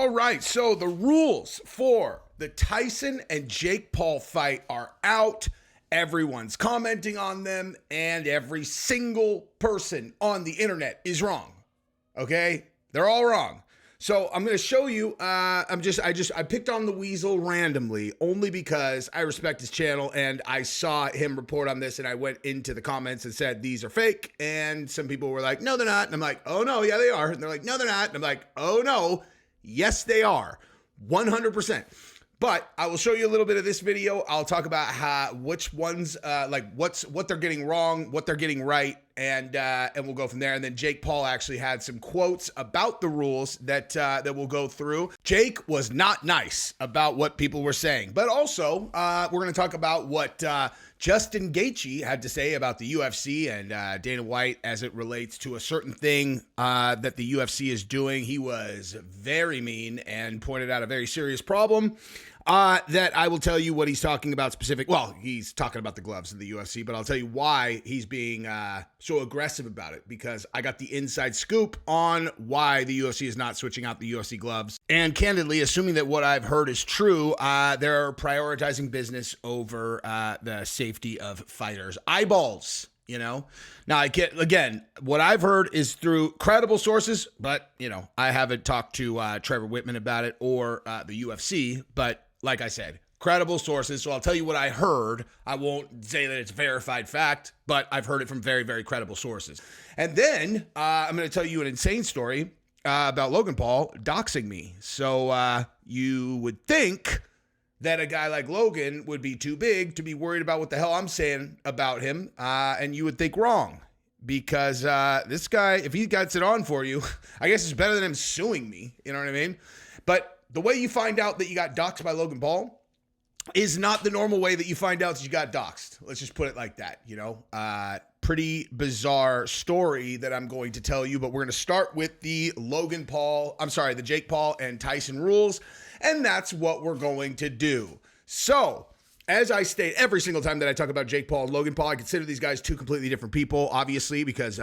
All right, so the rules for the Tyson and Jake Paul fight are out. Everyone's commenting on them, and every single person on the internet is wrong. Okay? They're all wrong. So I'm going to show you, I picked on the Weasel randomly only because I respect his channel and I saw him report on this and I went into the comments and said, these are fake. And some people were like, no, they're not. And I'm like, oh no, yeah, they are. And they're like, no, they're not. And I'm like, oh no, yes, they are. 100%. But I will show you a little bit of this video. I'll talk about which ones, what they're getting wrong, what they're getting right, and we'll go from there. And then Jake Paul actually had some quotes about the rules that we'll go through. Jake was not nice about what people were saying, but also we're going to talk about what Justin Gaethje had to say about the UFC and Dana White as it relates to a certain thing that the UFC is doing. He was very mean and pointed out a very serious problem. That I will tell you what he's talking about specific. Well, he's talking about the gloves in the UFC, but I'll tell you why he's being so aggressive about it, because I got the inside scoop on why the UFC is not switching out the UFC gloves. And candidly, assuming that what I've heard is true, they're prioritizing business over the safety of fighters' eyeballs. You know, now I get, again, what I've heard is through credible sources, but, you know, I haven't talked to Trevor Whitman about it or the UFC, but like I said, credible sources. So I'll tell you what I heard. I won't say that it's verified fact, but I've heard it from very, very credible sources. And then I'm going to tell you an insane story about Logan Paul doxing me. So you would think that a guy like Logan would be too big to be worried about what the hell I'm saying about him. And you would think wrong, because this guy, if he gets it on for you, I guess it's better than him suing me. You know what I mean? But the way you find out that you got doxxed by Logan Paul is not the normal way that you find out that you got doxxed. Let's just put it like that, you know? Pretty bizarre story that I'm going to tell you, but we're going to start with the the Jake Paul and Tyson rules, and that's what we're going to do. So, as I state every single time that I talk about Jake Paul and Logan Paul, I consider these guys two completely different people, obviously, because,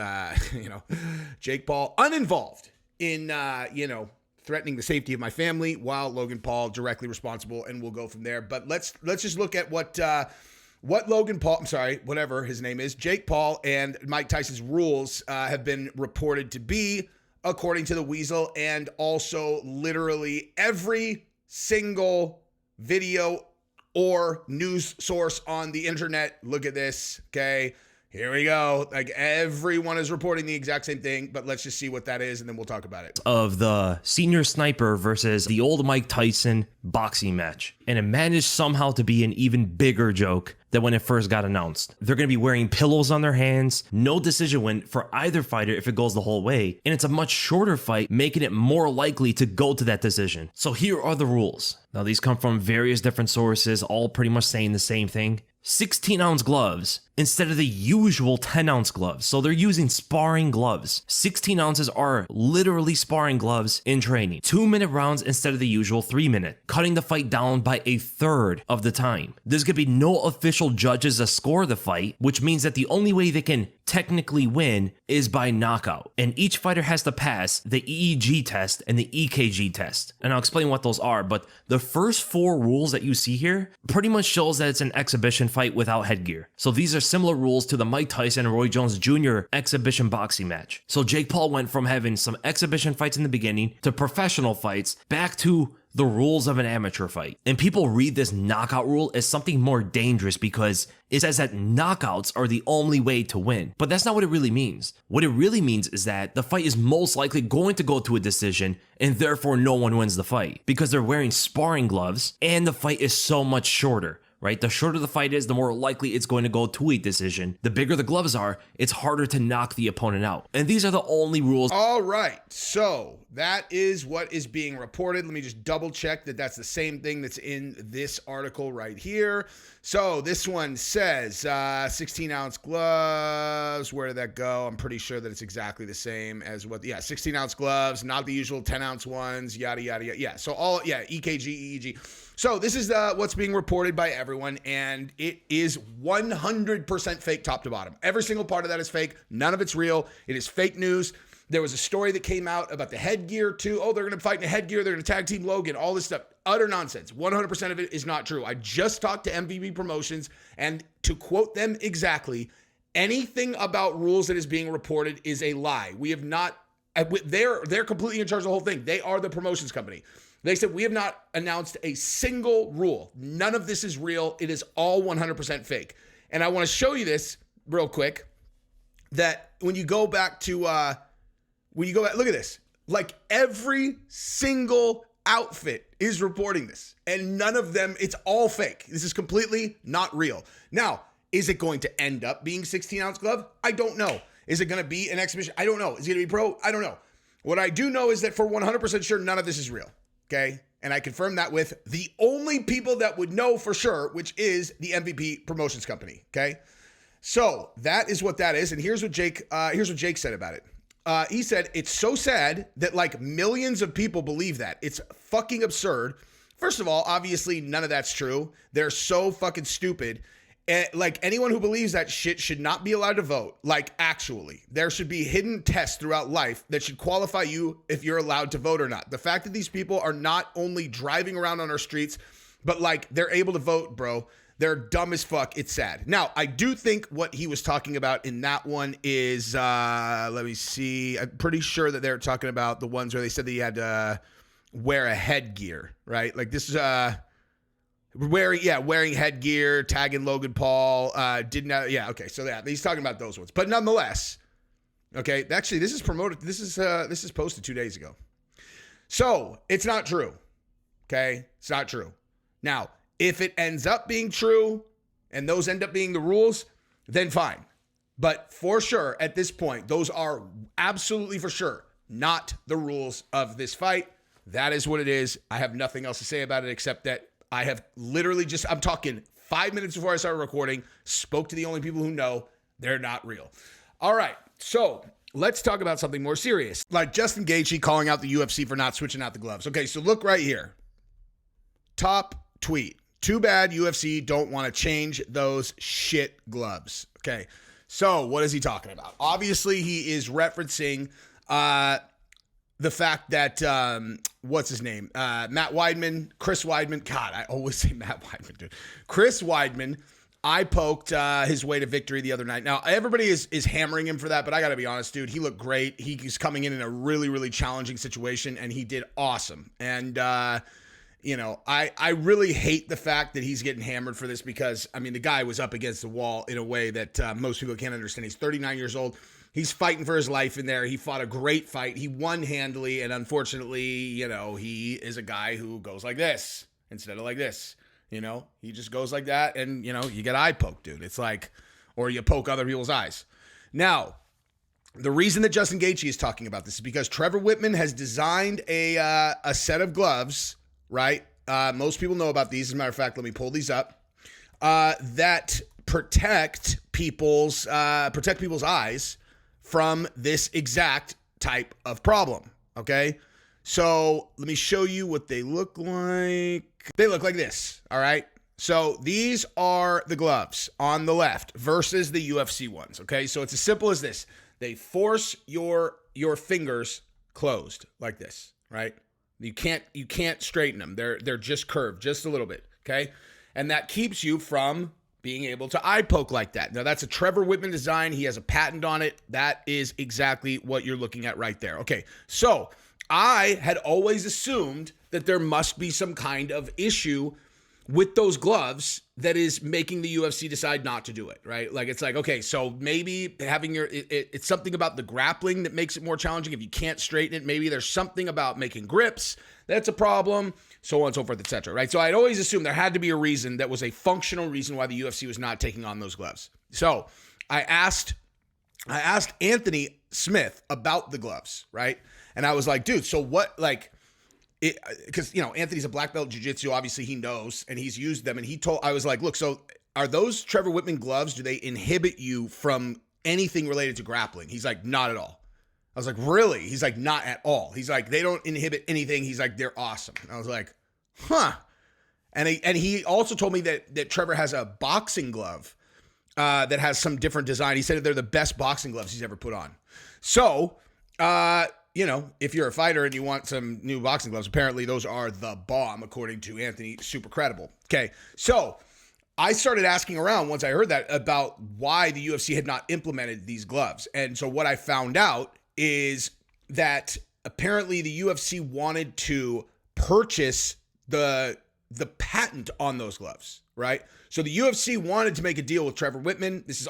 Jake Paul uninvolved in, threatening the safety of my family, while Logan Paul directly responsible, and we'll go from there. But let's just look at what Logan Paul, whatever his name is, Jake Paul and Mike Tyson's rules have been reported to be, according to the Weasel, and also literally every single video or news source on the internet. Look at this, okay? Here we go. Like, everyone is reporting the exact same thing, but let's just see what that is, and then we'll talk about it. Of the senior sniper versus the old Mike Tyson boxing match. And it managed somehow to be an even bigger joke than when it first got announced. They're going to be wearing pillows on their hands. No decision win for either fighter if it goes the whole way. And it's a much shorter fight, making it more likely to go to that decision. So here are the rules. Now, these come from various different sources, all pretty much saying the same thing. 16-ounce gloves instead of the usual 10-ounce gloves. So they're using sparring gloves. 16 ounces are literally sparring gloves in training. 2-minute rounds instead of the usual 3-minute, cutting the fight down by a third of the time. There's going to be no official judges to score the fight, which means that the only way they can technically win is by knockout. And each fighter has to pass the EEG test and the EKG test. And I'll explain what those are, but the first 4 rules that you see here pretty much shows that it's an exhibition fight without headgear. So these are similar rules to the Mike Tyson and Roy Jones Jr. exhibition boxing match. So Jake Paul went from having some exhibition fights in the beginning to professional fights back to the rules of an amateur fight. And people read this knockout rule as something more dangerous because it says that knockouts are the only way to win. But that's not what it really means. What it really means is that the fight is most likely going to go to a decision, and therefore no one wins the fight because they're wearing sparring gloves and the fight is so much shorter. Right? The shorter the fight is, the more likely it's going to go to a decision. The bigger the gloves are, it's harder to knock the opponent out. And these are the only rules. All right. So that is what is being reported. Let me just double check that that's the same thing that's in this article right here. So this one says 16-ounce gloves. Where did that go? I'm pretty sure that it's exactly the same as 16-ounce gloves, not the usual 10-ounce ones, yada, yada, yada. Yeah, so EKG, EEG. So this is what's being reported by everyone, and it is 100% fake top to bottom. Every single part of that is fake. None of it's real. It is fake news. There was a story that came out about the headgear too. Oh, they're going to fight in a headgear. They're going to tag team Logan, all this stuff. Utter nonsense. 100% of it is not true. I just talked to MVP Promotions, and to quote them exactly, anything about rules that is being reported is a lie. We have not, they're completely in charge of the whole thing. They are the promotions company. They said, we have not announced a single rule. None of this is real. It is all 100% fake. And I want to show you this real quick, that when you go back to, look at this. Like every single outfit is reporting this, and none of them, it's all fake. This is completely not real. Now, is it going to end up being 16-ounce glove? I don't know. Is it going to be an exhibition? I don't know. Is it going to be pro? I don't know. What I do know is that for 100% sure, none of this is real. Okay. And I confirm that with the only people that would know for sure, which is the MVP Promotions Company. Okay. So that is what that is. And here's what Jake said about it. He said, it's so sad that like millions of people believe that. It's fucking absurd. First of all, obviously none of that's true. They're so fucking stupid. Like anyone who believes that shit should not be allowed to vote. Like actually, there should be hidden tests throughout life that should qualify you if you're allowed to vote or not. The fact that these people are not only driving around on our streets, but like they're able to vote, bro. They're dumb as fuck. It's sad. Now, I do think what he was talking about in that one is, let me see. I'm pretty sure that they're talking about the ones where they said that you had to wear a headgear, right? Like this is, wearing headgear, tagging Logan Paul, okay. So yeah, he's talking about those ones. But nonetheless, okay, actually this is promoted. This is posted 2 days ago. So it's not true. Okay. It's not true. Now, if it ends up being true and those end up being the rules, then fine. But for sure, at this point, those are absolutely for sure not the rules of this fight. That is what it is. I have nothing else to say about it except that I have literally I'm talking 5 minutes before I started recording, spoke to the only people who know they're not real. All right, so let's talk about something more serious. Like Justin Gaethje calling out the UFC for not switching out the gloves. Okay, so look right here. Top tweet. Too bad UFC don't want to change those shit gloves. Okay, so what is he talking about? Obviously, he is referencing the fact that, what's his name? Chris Weidman. God, I always say Matt Weidman, dude. Chris Weidman, I poked his way to victory the other night. Now, everybody is hammering him for that, but I got to be honest, dude. He looked great. He's coming in a really, really challenging situation, and he did awesome. And, I really hate the fact that he's getting hammered for this because, I mean, the guy was up against the wall in a way that most people can't understand. He's 39 years old. He's fighting for his life in there. He fought a great fight. He won handily, and unfortunately, he is a guy who goes like this instead of like this. He just goes like that, and, you get eye poked, dude. It's like, or you poke other people's eyes. Now, the reason that Justin Gaethje is talking about this is because Trevor Whitman has designed a set of gloves, right? Most people know about these. As a matter of fact, let me pull these up. That protect people's eyes from this exact type of problem. Okay. So let me show you what they look like. They look like this. All right. So these are the gloves on the left versus the UFC ones. Okay. So it's as simple as this. They force your fingers closed like this, right? You can't straighten them. They're just curved just a little bit. Okay. And that keeps you from being able to eye poke like that. Now, that's a Trevor Whitman design. He has a patent on it. That is exactly what you're looking at right there. Okay, so I had always assumed that there must be some kind of issue with those gloves that is making the UFC decide not to do it, right? Like, it's like, okay, so maybe having it's something about the grappling that makes it more challenging. If you can't straighten it, maybe there's something about making grips that's a problem, so on and so forth, etc. Right? So I'd always assumed there had to be a reason that was a functional reason why the UFC was not taking on those gloves. So I asked Anthony Smith about the gloves, right? And I was like, dude, so what, like, because, Anthony's a black belt in jiu-jitsu. Obviously, he knows, and he's used them. And I was like, look, so are those Trevor Whitman gloves, do they inhibit you from anything related to grappling? He's like, not at all. I was like, really? He's like, not at all. He's like, they don't inhibit anything. He's like, they're awesome. And I was like, huh. And he also told me that Trevor has a boxing glove that has some different design. He said that they're the best boxing gloves he's ever put on. So You know, if you're a fighter and you want some new boxing gloves, apparently those are the bomb, according to Anthony Super Credible. Okay, so I started asking around once I heard that about why the UFC had not implemented these gloves. And so what I found out is that apparently the UFC wanted to purchase the patent on those gloves, right? So the UFC wanted to make a deal with Trevor Whitman. This is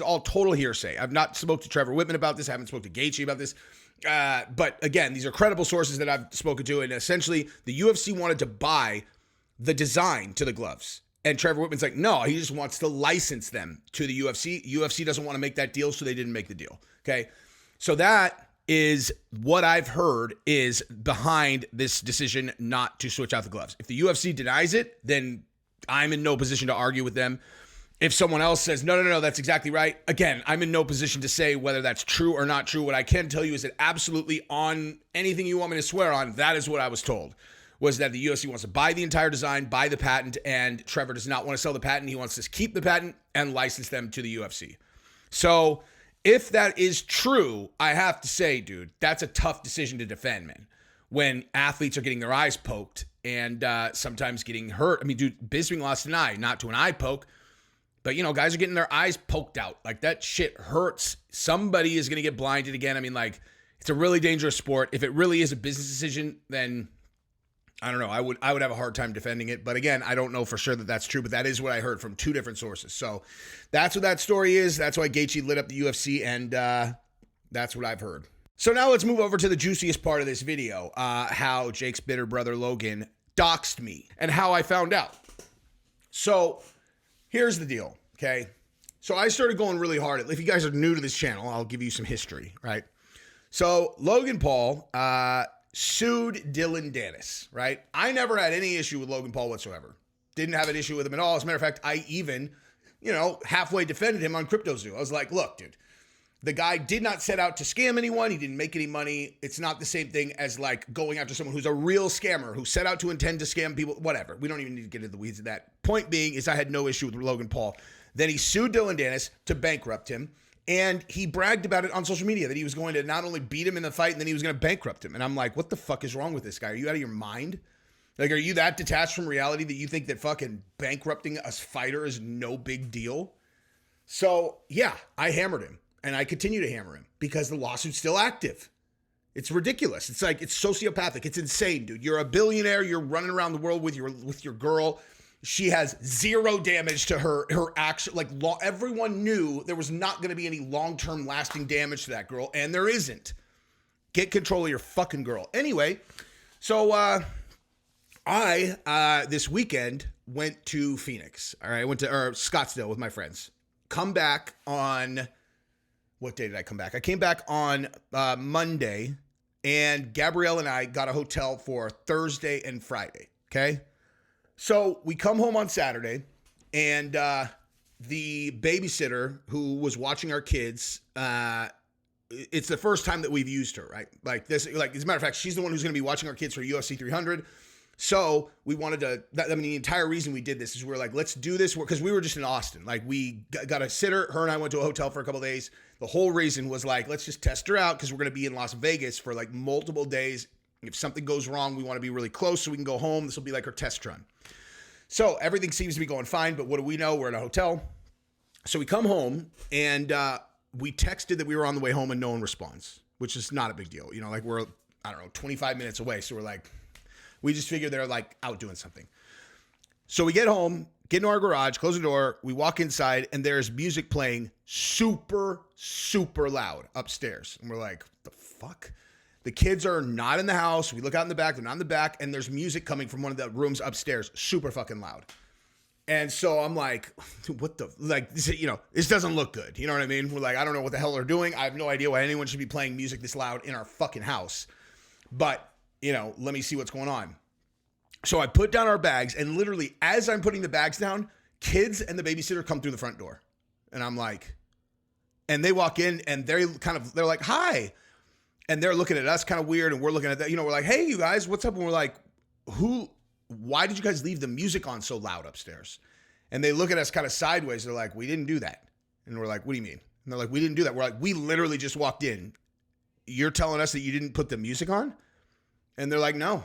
all total hearsay. I've not spoken to Trevor Whitman about this. I haven't spoken to Gaethje about this. But again, these are credible sources that I've spoken to. And essentially, the UFC wanted to buy the design to the gloves. And Trevor Whitman's like, no, he just wants to license them to the UFC. UFC doesn't want to make that deal, so they didn't make the deal. Okay. So that is what I've heard is behind this decision not to switch out the gloves. If the UFC denies it, then I'm in no position to argue with them. If someone else says, no, that's exactly right. Again, I'm in no position to say whether that's true or not true. What I can tell you is that absolutely on anything you want me to swear on, that is what I was told, was that the UFC wants to buy the entire design, buy the patent, and Trevor does not want to sell the patent. He wants to keep the patent and license them to the UFC. So if that is true, I have to say, dude, that's a tough decision to defend, man. When athletes are getting their eyes poked and sometimes getting hurt. I mean, dude, Bisping lost an eye, not to an eye poke, but, you know, guys are getting their eyes poked out. Like, that shit hurts. Somebody is going to get blinded again. I mean, like, it's a really dangerous sport. If it really is a business decision, then I don't know. I would have a hard time defending it. But again, I don't know for sure that that's true, but that is what I heard from two different sources. So that's what that story is. That's why Gaethje lit up the UFC, and that's what I've heard. So now let's move over to the juiciest part of this video, how Jake's bitter brother Logan doxed me and how I found out. So here's the deal, okay? So I started going really hard. If you guys are new to this channel, I'll give you some history, right? So Logan Paul sued Dillon Danis, right? I never had any issue with Logan Paul whatsoever. Didn't have an issue with him at all. As a matter of fact, I even, halfway defended him on CryptoZoo. I was like, look, dude, the guy did not set out to scam anyone. He didn't make any money. It's not the same thing as like going after someone who's a real scammer who set out to intend to scam people, whatever. We don't even need to get into the weeds of that. Point being is I had no issue with Logan Paul. Then he sued Dillon Danis to bankrupt him. And he bragged about it on social media that he was going to not only beat him in the fight, and then he was going to bankrupt him. And I'm like, what the fuck is wrong with this guy? Are you out of your mind? Like, are you that detached from reality that you think that fucking bankrupting a fighter is no big deal? So, yeah, I hammered him. And I continue to hammer him because the lawsuit's still active. It's ridiculous. It's like, it's sociopathic. It's insane, dude. You're a billionaire. You're running around the world with your girl. She has zero damage to her action. Like, everyone knew there was not going to be any long-term lasting damage to that girl, and there isn't. Get control of your fucking girl. Anyway, so I this weekend went to Phoenix. All right, I went to Scottsdale with my friends. Come back on, what day did I come back? I came back on Monday, and Gabrielle and I got a hotel for Thursday and Friday. Okay. So we come home on Saturday, and the babysitter who was watching our kids, it's the first time that we've used her, right? Like this, like as a matter of fact, she's the one who's going to be watching our kids for UFC 300. So we wanted to, the entire reason we did this is we're like, let's do this because we were just in Austin. Like we got a sitter, her and I went to a hotel for a couple of days. The whole reason was like, let's just test her out because we're going to be in Las Vegas for like multiple days. If something goes wrong, we want to be really close so we can go home. This will be like her test run. So everything seems to be going fine, but what do we know? We're in a hotel. So we come home and we texted that we were on the way home and no one responds, which is not a big deal. Like we're, 25 minutes away. So we're like, we just figured they're like out doing something. So we get home, get into our garage, close the door. We walk inside and there's music playing super, super loud upstairs. And we're like, what the fuck? The kids are not in the house. We look out in the back. They're not in the back. And there's music coming from one of the rooms upstairs. Super fucking loud. And so I'm like, what the, like, this doesn't look good. You know what I mean? We're like, I don't know what the hell they're doing. I have no idea why anyone should be playing music this loud in our fucking house. But, let me see what's going on. So I put down our bags. And literally, as I'm putting the bags down, kids and the babysitter come through the front door. And I'm like, and they walk in and they're like, hi. And they're looking at us kind of weird, and we're looking at that. We're like, hey, you guys, what's up? And we're like, why did you guys leave the music on so loud upstairs? And they look at us kind of sideways. They're like, we didn't do that. And we're like, what do you mean? And they're like, we didn't do that. We're like, we literally just walked in. you're telling us that you didn't put the music on? And they're like, no.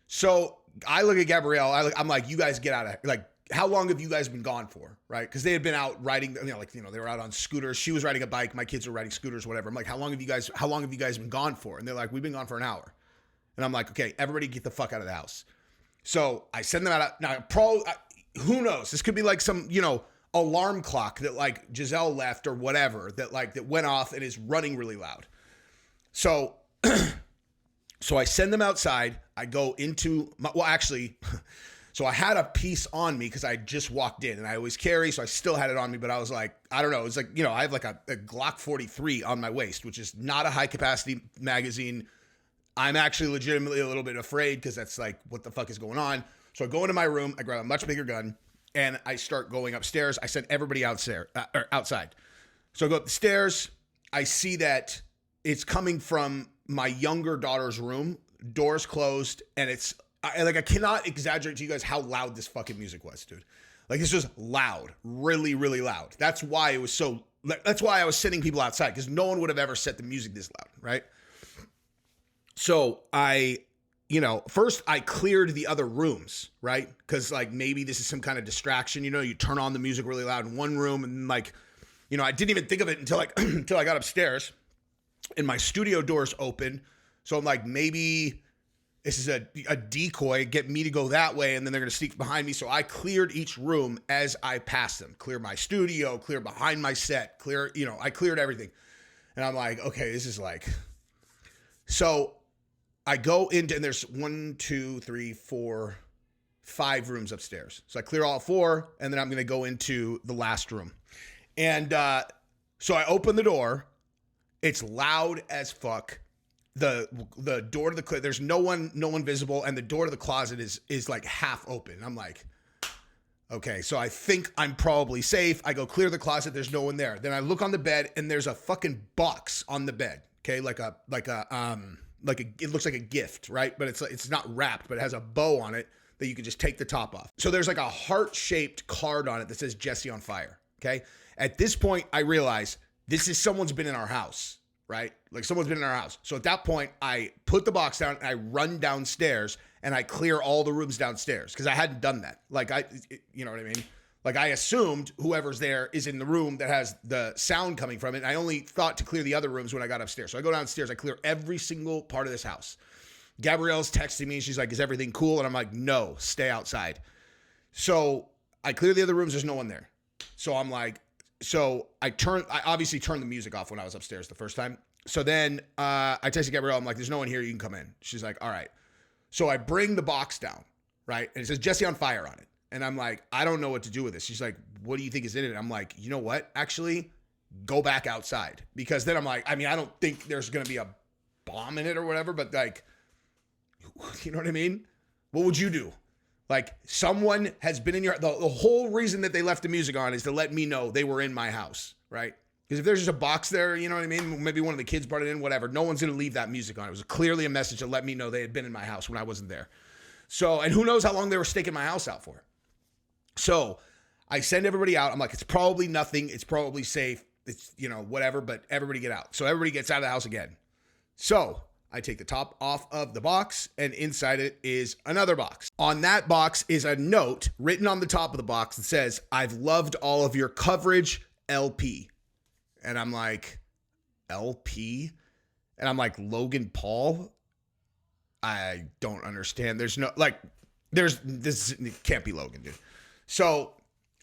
So I look at Gabrielle. I'm like, you guys get out of here. Like, how long have you guys been gone for? Right? Because they had been out riding, they were out on scooters. She was riding a bike. My kids were riding scooters, whatever. I'm like, how long have you guys been gone for? And they're like, we've been gone for an hour. And I'm like, okay, everybody get the fuck out of the house. So I send them out. Now, who knows? This could be like some, alarm clock that like Giselle left or whatever that went off and is running really loud. So, so I send them outside. I go into so I had a piece on me because I just walked in and I always carry, so I still had it on me, but I was like, I don't know. It's like, I have like a Glock 43 on my waist, which is not a high capacity magazine. I'm actually legitimately a little bit afraid because that's like, what the fuck is going on? So I go into my room, I grab a much bigger gun, and I start going upstairs. I send everybody outside. So I go up the stairs. I see that it's coming from my younger daughter's room, doors closed, and I cannot exaggerate to you guys how loud this fucking music was, dude. Like, this was loud, really, really loud. That's why I was sending people outside, because no one would have ever set the music this loud, right? So first I cleared the other rooms, right? Because like maybe this is some kind of distraction. You turn on the music really loud in one room, and like, I didn't even think of it until until I got upstairs, and my studio door's open. So I'm like, maybe this is a decoy, get me to go that way, and then they're gonna sneak behind me. So I cleared each room as I passed them. Clear my studio, clear behind my set, I cleared everything. And I'm like, okay, this is like, so I go into, and there's 1, 2, 3, 4, 5 rooms upstairs. So I clear all 4, and then I'm going to go into the last room. And so I open the door. It's loud as fuck. The door to the, there's no one visible, and the door to the closet is like half open. I'm like, okay, so I think I'm probably safe. I go clear the closet. There's no one there. Then I look on the bed, and there's a fucking box on the bed. Okay, it looks like a gift, right? But it's not wrapped, but it has a bow on it that you can just take the top off. So there's like a heart-shaped card on it that says Jesse on fire, okay? At this point, I realize someone's been in our house, right? Like, someone's been in our house. So at that point, I put the box down and I run downstairs and I clear all the rooms downstairs because I hadn't done that. Like, you know what I mean? Like, I assumed whoever's there is in the room that has the sound coming from it. And I only thought to clear the other rooms when I got upstairs. So I go downstairs, I clear every single part of this house. Gabrielle's texting me. She's like, is everything cool? And I'm like, no, stay outside. So I clear the other rooms. There's no one there. So I'm like, I obviously turned the music off when I was upstairs the first time. So then I texted Gabrielle. I'm like, there's no one here. You can come in. She's like, all right. So I bring the box down, right? And it says Jesse on fire on it. And I'm like, I don't know what to do with this. She's like, what do you think is in it? I'm like, you know what? Actually, go back outside. Because then I'm like, I don't think there's going to be a bomb in it or whatever, but like, you know what I mean? What would you do? Like, someone has been in the whole reason that they left the music on is to let me know they were in my house, right? Because if there's just a box there, you know what I mean? Maybe one of the kids brought it in, whatever. No one's going to leave that music on. It was clearly a message to let me know they had been in my house when I wasn't there. So, and who knows how long they were staking my house out for. So I send everybody out. I'm like, it's probably nothing. It's probably safe. It's, whatever, but everybody get out. So everybody gets out of the house again. So I take the top off of the box, and inside it is another box. On that box is a note written on the top of the box that says, I've loved all of your coverage, LP. And I'm like, LP? And I'm like, Logan Paul? I don't understand. This it can't be Logan, dude. So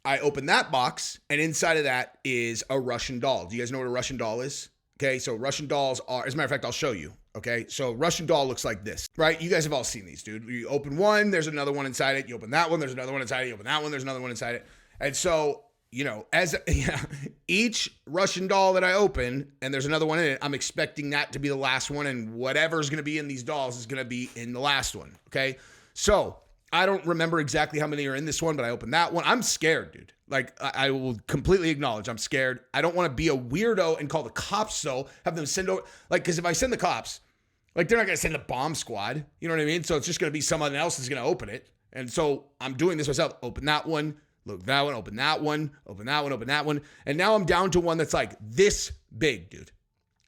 I open that box, and inside of that is a Russian doll. Do you guys know what a Russian doll is? Okay, so Russian dolls are, as a matter of fact, I'll show you. Okay, so Russian doll looks like this, right? You guys have all seen these, dude. You open one, there's another one inside it. You open that one, there's another one inside it. You open that one, there's another one inside it. And so, each Russian doll that I open, and there's another one in it, I'm expecting that to be the last one, and whatever's going to be in these dolls is going to be in the last one, okay? So I don't remember exactly how many are in this one, but I opened that one. I'm scared, dude. Like, I will completely acknowledge I'm scared. I don't want to be a weirdo and call the cops, so have them send over, like, because if I send the cops, like, they're not going to send a bomb squad. You know what I mean? So it's just going to be someone else that's going to open it. And so I'm doing this myself. Open that one, look that one, open that one, open that one, open that one. And now I'm down to one that's like this big, dude.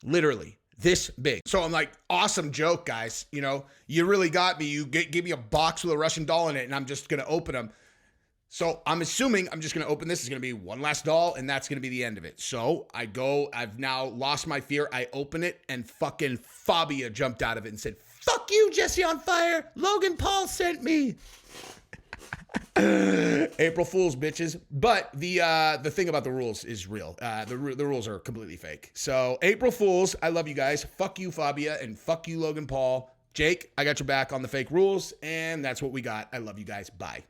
Literally this big. So I'm like, awesome joke, guys. You know, you really got me. You give me a box with a Russian doll in it, and I'm just going to open them. So I'm assuming I'm just going to open this. It's going to be one last doll, and that's going to be the end of it. So I go, I've now lost my fear. I open it, and fucking Fabia jumped out of it and said, "Fuck you, Jesse on Fire. Logan Paul sent me." April Fools, bitches. But the thing about the rules is real. The rules are completely fake. So April Fools, I love you guys. Fuck you, Fabia, and fuck you, Logan Paul. Jake, I got your back on the fake rules, and that's what we got. I love you guys. Bye.